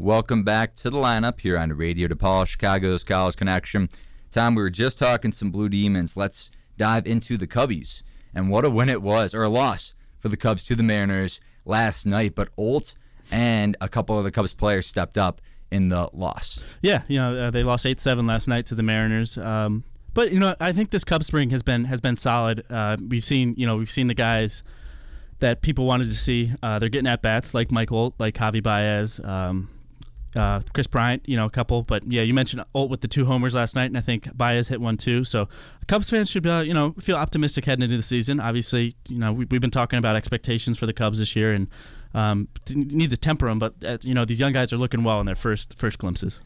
Welcome back to the lineup here on Radio DePaul, Chicago's College Connection. Tom, we were just talking some Blue Demons. Let's dive into the Cubbies. And what a win it was, or a loss for the Cubs to the Mariners last night. But Olt and a couple of the Cubs players stepped up in the loss. Yeah, they lost 8-7 last night to the Mariners. But I think this Cubs spring has been solid. We've seen the guys that people wanted to see. They're getting at bats like Mike Olt, like Javi Baez, Chris Bryant, a couple. But yeah, you mentioned Olt with the 2 homers last night, and I think Baez hit one too. So Cubs fans should feel optimistic heading into the season. Obviously, we've been talking about expectations for the Cubs this year, and need to temper them. But these young guys are looking well in their first glimpses.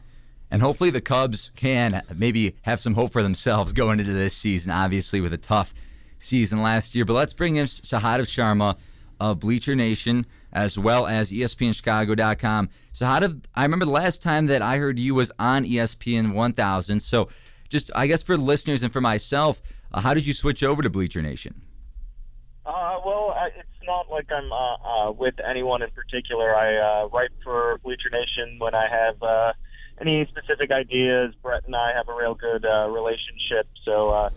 And hopefully the Cubs can maybe have some hope for themselves going into this season, obviously with a tough season last year. But let's bring in Sahadev Sharma of Bleacher Nation as well as ESPNChicago.com. Sahadev, I remember the last time that I heard you was on ESPN 1000. So just, I guess for listeners and for myself, how did you switch over to Bleacher Nation? It's not like I'm with anyone in particular. I write for Bleacher Nation when I have any specific ideas. Brett and I have a real good relationship, so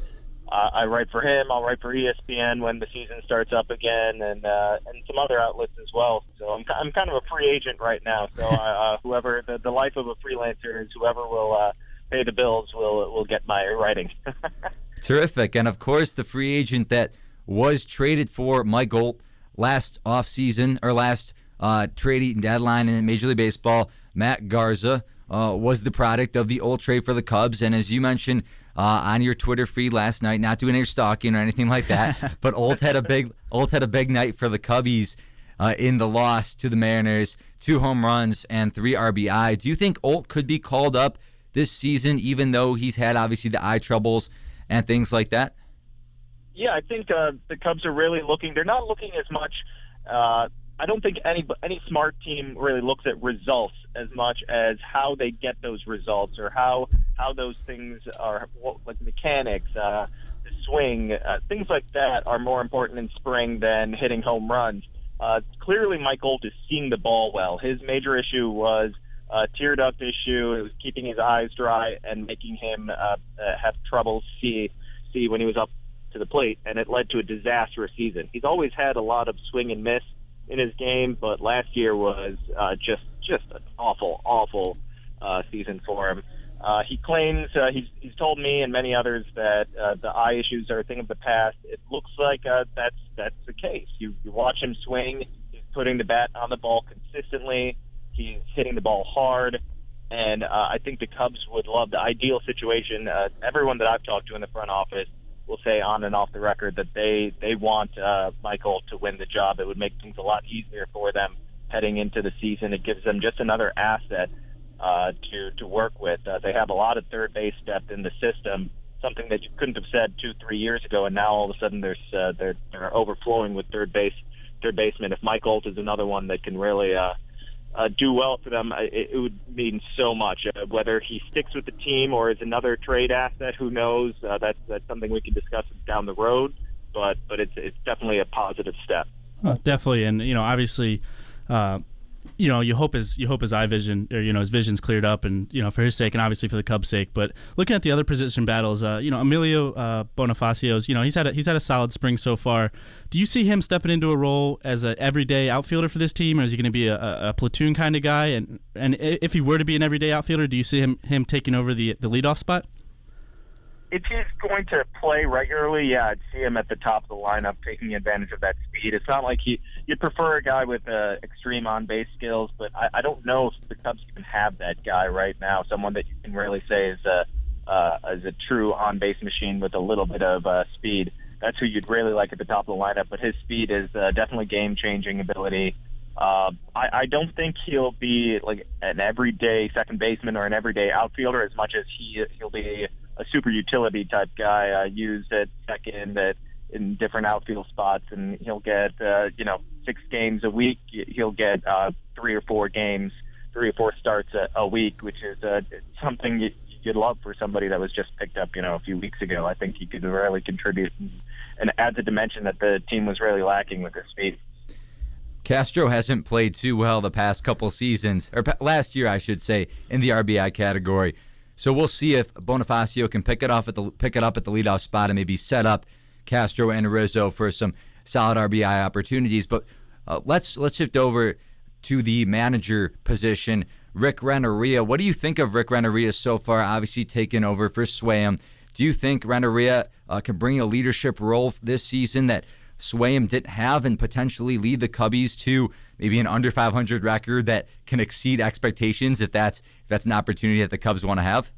I write for him. I'll write for ESPN when the season starts up again, and some other outlets as well. So I'm kind of a free agent right now. So whoever the life of a freelancer is, whoever will pay the bills will get my writing. Terrific, and of course the free agent that was traded for Mike Olt last offseason or last trade deadline in Major League Baseball, Matt Garza, was the product of the Olt trade for the Cubs. And as you mentioned on your Twitter feed last night, not doing any stalking or anything like that, but Olt had a big night for the Cubbies in the loss to the Mariners, 2 home runs and 3 RBI. Do you think Olt could be called up this season, even though he's had obviously the eye troubles and things like that? Yeah, I think the Cubs are really looking. They're not looking as much. I don't think any smart team really looks at results as much as how they get those results, or how those things are, like mechanics, the swing, things like that are more important in spring than hitting home runs. Clearly, Mike Olt is seeing the ball well. His major issue was a tear duct issue. It was keeping his eyes dry and making him have trouble see when he was up to the plate, and it led to a disastrous season. He's always had a lot of swing and miss in his game, but last year was just an awful season for him. He claims, he's told me and many others that the eye issues are a thing of the past. It looks like that's the case. You watch him swing, he's putting the bat on the ball consistently, he's hitting the ball hard, and I think the Cubs would love the ideal situation. Everyone that I've talked to in the front office will say on and off the record that they want Mike Olt to win the job. It would make things a lot easier for them heading into the season. It gives them just another asset to work with. They have a lot of third base depth in the system, something that you couldn't have said 2-3 years ago, and now all of a sudden they're overflowing with third basemen. If Mike Olt is another one that can really do well for them, it would mean so much. Whether he sticks with the team or is another trade asset, who knows? That's something we can discuss down the road. But it's definitely a positive step. Definitely, and obviously, you hope his eye vision, or his vision's cleared up, and for his sake, and obviously for the Cubs' sake. But looking at the other position battles, Emilio Bonifacios, he's had a solid spring so far. Do you see him stepping into a role as an everyday outfielder for this team, or is he going to be a platoon kind of guy? And if he were to be an everyday outfielder, do you see him taking over the leadoff spot? If he's going to play regularly, yeah, I'd see him at the top of the lineup taking advantage of that speed. It's not like you'd prefer a guy with extreme on-base skills, but I don't know if the Cubs even have that guy right now, someone that you can really say is a true on-base machine with a little bit of speed. That's who you'd really like at the top of the lineup, but his speed is definitely game-changing ability. I don't think he'll be like an everyday second baseman or an everyday outfielder as much as he'll be a super utility type guy, used at second, in different outfield spots, and he'll get 6 games a week. He'll get 3 or 4 starts a week, which is something you'd love for somebody that was just picked up a few weeks ago. I think he could really contribute and adds a dimension that the team was really lacking with his speed. Castro hasn't played too well the past couple seasons, or last year, I should say, in the RBI category. So we'll see if Bonifacio can pick it up at the leadoff spot and maybe set up Castro and Rizzo for some solid RBI opportunities. But let's shift over to the manager position. Rick Renteria, what do you think of Rick Renteria so far? Obviously taking over for Swayam. Do you think Renteria can bring a leadership role this season that Swayam didn't have and potentially lead the Cubbies to maybe an under 500 record that can exceed expectations if that's an opportunity that the Cubs want to have?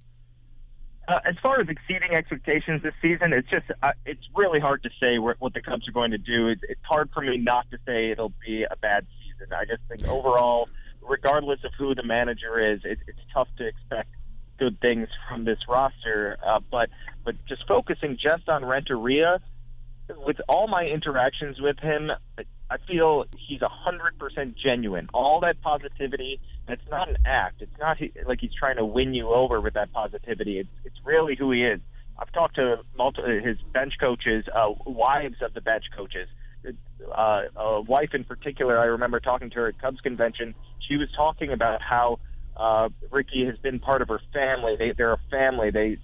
As far as exceeding expectations this season, it's really hard to say what the Cubs are going to do. It's hard for me not to say it'll be a bad season. I just think overall, regardless of who the manager is, it's tough to expect good things from this roster. But just focusing just on Renteria, with all my interactions with him, I feel he's 100% genuine. All that positivity, it's not an act. It's not like he's trying to win you over with that positivity. It's really who he is. I've talked to his bench coaches, wives of the bench coaches. A wife in particular, I remember talking to her at Cubs convention. She was talking about how Ricky has been part of her family. They're a family.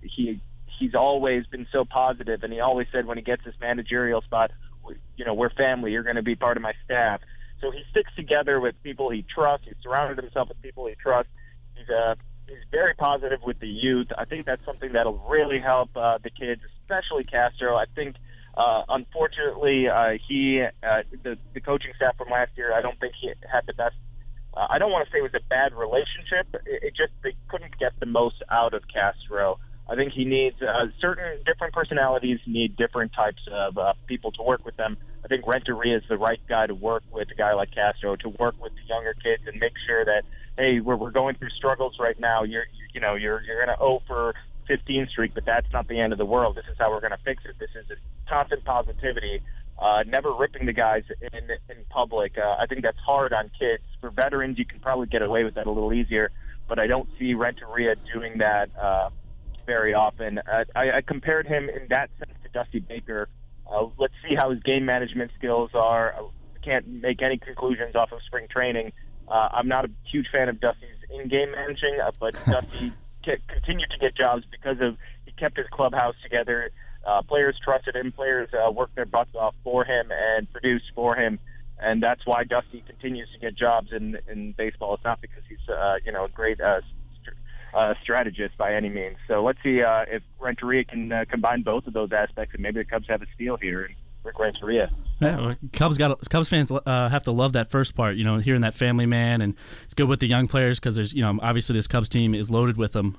He's always been so positive, and he always said when he gets this managerial spot, we're family. You're going to be part of my staff. So he sticks together with people he trusts. He's surrounded himself with people he trusts. He's very positive with the youth. I think that's something that'll really help the kids, especially Castro. I think, unfortunately, the coaching staff from last year, I don't think he had the best. I don't want to say it was a bad relationship. They couldn't get the most out of Castro. I think he needs certain different personalities need different types of people to work with them. I think Renteria is the right guy to work with a guy like Castro, to work with the younger kids and make sure that, hey, we're going through struggles right now. You're going to 0 for 15 streak, but that's not the end of the world. This is how we're going to fix it. This is a constant positivity, never ripping the guys in public. I think that's hard on kids. For veterans, you can probably get away with that a little easier, but I don't see Renteria doing that very often. I compared him in that sense to Dusty Baker. Let's see how his game management skills are. I can't make any conclusions off of spring training. I'm not a huge fan of Dusty's in-game managing, but Dusty continued to get jobs because he kept his clubhouse together. Players trusted him. Players worked their butts off for him and produced for him. And that's why Dusty continues to get jobs in baseball. It's not because he's a great strategist by any means. So let's see if Renteria can combine both of those aspects, and maybe the Cubs have a steal here in Rick Renteria. Yeah, well, Cubs fans have to love that first part, hearing that family man, and it's good with the young players because there's, obviously this Cubs team is loaded with them.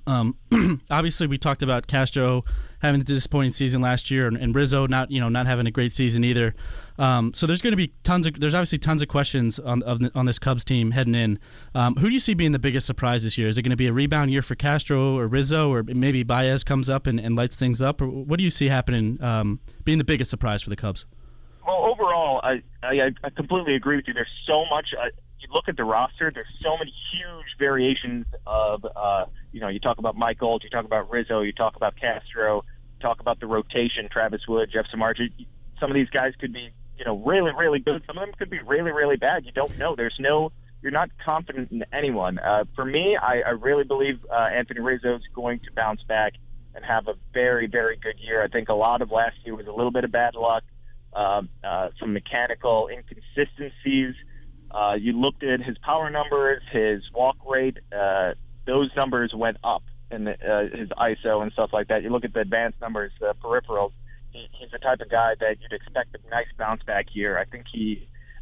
Obviously, we talked about Castro having the disappointing season last year, and Rizzo not having a great season either. So there's going to be obviously tons of questions on this Cubs team heading in. Who do you see being the biggest surprise this year? Is it going to be a rebound year for Castro or Rizzo, or maybe Baez comes up and lights things up? Or what do you see happening, being the biggest surprise for the Cubs? Well, overall, I completely agree with you. There's so much. You look at the roster. There's so many huge variations of. You talk about Mike Gold. You talk about Rizzo. You talk about Castro. You talk about the rotation. Travis Wood, Jeff Samardzija. Some of these guys could be, really, really good. Some of them could be really, really bad. You don't know. You're not confident in anyone. For me, I really believe Anthony Rizzo is going to bounce back and have a very, very good year. I think a lot of last year was a little bit of bad luck. Some mechanical inconsistencies. You looked at his power numbers, his walk rate, those numbers went up, and his ISO and stuff like that. You look at the advanced numbers, peripherals, he's the type of guy that you'd expect a nice bounce back year.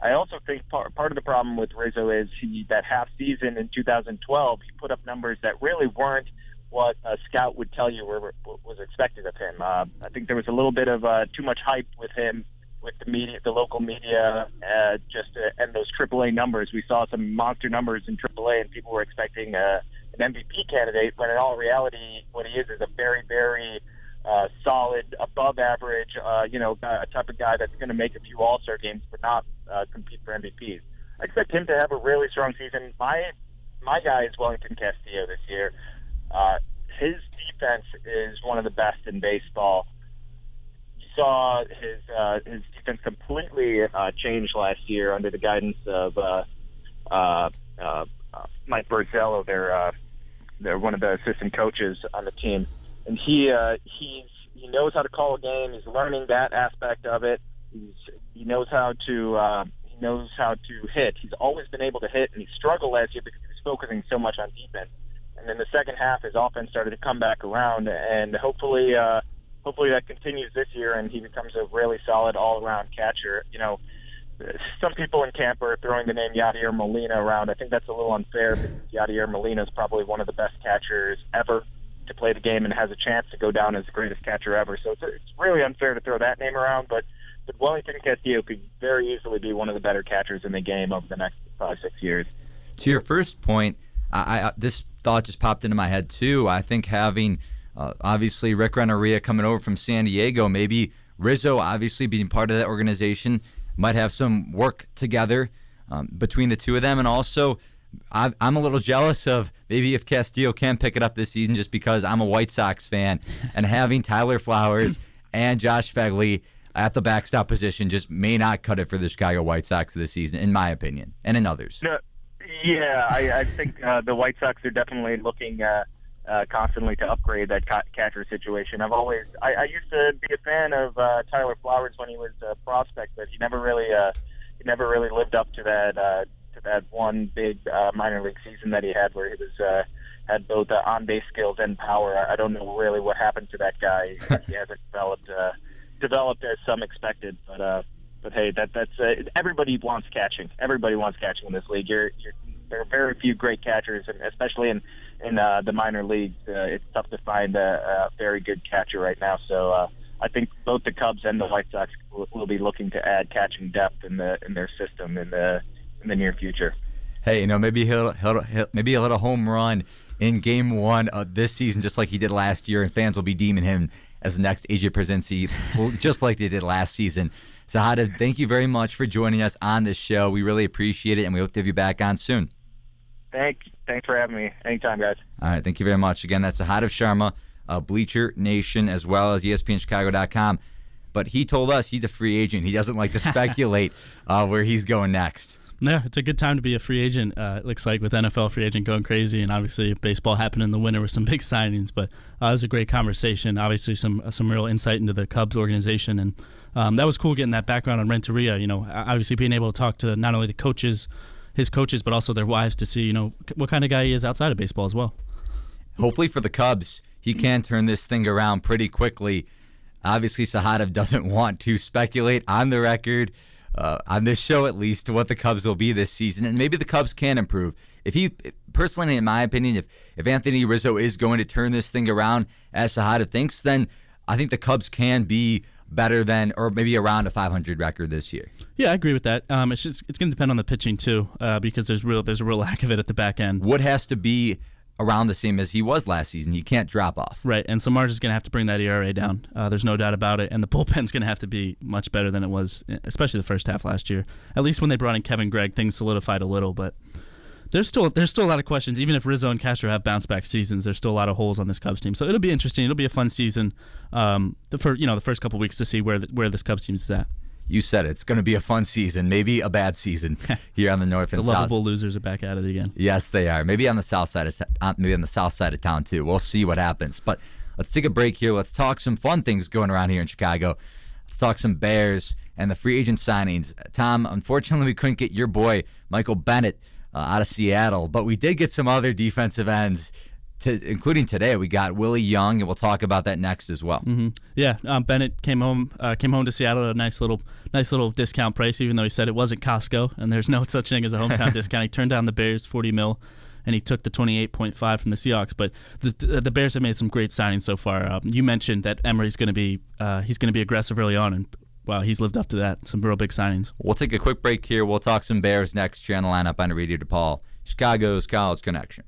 I also think part of the problem with Rizzo is that half season in 2012, he put up numbers that really weren't what a scout would tell you was expected of him. I think there was a little bit of too much hype with him, with the media, the local media, and those AAA numbers. We saw some monster numbers in AAA, and people were expecting an MVP candidate, when in all reality, what he is a very, very solid, above average, a type of guy that's going to make a few All-Star games, but not compete for MVPs. I expect him to have a really strong season. My guy is Wellington Castillo this year. His defense is one of the best in baseball. You saw his defense completely change last year under the guidance of Mike Borzello, they're one of the assistant coaches on the team, and he knows how to call a game. He's learning that aspect of it. He knows how to hit. He's always been able to hit, and he struggled last year because he was focusing so much on defense. And then the second half, his offense started to come back around, and hopefully that continues this year, and he becomes a really solid all-around catcher. You know, some people in camp are throwing the name Yadier Molina around. I think that's a little unfair because Yadier Molina is probably one of the best catchers ever to play the game and has a chance to go down as the greatest catcher ever. So it's really unfair to throw that name around, but Wellington Castillo could very easily be one of the better catchers in the game over the next 5-6 years. To your first point, this thought just popped into my head too. I think having obviously Rick Renneria coming over from San Diego, maybe Rizzo obviously being part of that organization, might have some work together between the two of them. And also, I'm a little jealous of maybe if Castillo can pick it up this season just because I'm a White Sox fan, and having Tyler Flowers and Josh Phegley at the backstop position just may not cut it for the Chicago White Sox this season, in my opinion, and in others. Yeah, I think the White Sox are definitely looking constantly to upgrade that catcher situation. I used to be a fan of Tyler Flowers when he was a prospect, but he never really lived up to that one big minor league season that he had, where he was had both on-base skills and power. I don't know really what happened to that guy. He hasn't developed as some expected, but hey, that's everybody wants catching. Everybody wants catching in this league. There are very few great catchers, and especially in the minor leagues, it's tough to find a very good catcher right now. So I think both the Cubs and the White Sox will be looking to add catching depth in their system in the near future. Hey, maybe he'll maybe a little home run in Game 1 of this season, just like he did last year, and fans will be deeming him as the next AJ Pierzynski, just like they did last season. Sahadev, thank you very much for joining us on this show. We really appreciate it, and we hope to have you back on soon. Thanks for having me. Anytime, guys. All right, thank you very much. Again, that's Sahadev Sharma, Bleacher Nation, as well as ESPNChicago.com. But he told us he's a free agent. He doesn't like to speculate where he's going next. Yeah, it's a good time to be a free agent. It looks like with NFL free agent going crazy, and obviously baseball happened in the winter with some big signings. But it was a great conversation. Obviously, some real insight into the Cubs organization, and that was cool getting that background on Renteria. Obviously being able to talk to not only the coaches, his coaches, but also their wives to see what kind of guy he is outside of baseball as well. Hopefully for the Cubs, he can turn this thing around pretty quickly. Obviously, Sahadev doesn't want to speculate on the record. On this show, at least, what the Cubs will be this season, and maybe the Cubs can improve. If he, personally, in my opinion, if Anthony Rizzo is going to turn this thing around, as Sahadev thinks, then I think the Cubs can be better than, or maybe around a 500 record this year. Yeah, I agree with that. It's going to depend on the pitching too, because there's a real lack of it at the back end. Wood has to be around the same as he was last season. He can't drop off. Right, and Samardzija is going to have to bring that ERA down. There's no doubt about it, and the bullpen's going to have to be much better than it was, especially the first half last year. At least when they brought in Kevin Gregg, things solidified a little, but there's still a lot of questions. Even if Rizzo and Castro have bounce-back seasons, there's still a lot of holes on this Cubs team. So it'll be interesting. It'll be a fun season. The first couple weeks to see where this Cubs team is at. You said it. It's going to be a fun season, maybe a bad season here on the north and south. The lovable losers are back at it again. Yes, they are. Maybe on the south side of town too. We'll see what happens. But let's take a break here. Let's talk some fun things going around here in Chicago. Let's talk some Bears and the free agent signings. Tom, unfortunately, we couldn't get your boy Michael Bennett out of Seattle, but we did get some other defensive ends. Including today, we got Willie Young, and we'll talk about that next as well. Mm-hmm. Yeah, Bennett came home to Seattle at a nice little discount price, even though he said it wasn't Costco, and there's no such thing as a hometown discount. He turned down the Bears $40 million, and he took the 28.5 from the Seahawks. But the Bears have made some great signings so far. You mentioned that Emery's going to be aggressive early on, and wow, he's lived up to that. Some real big signings. We'll take a quick break here. We'll talk some Bears next here on the lineup on Radio DePaul, Chicago's College Connection.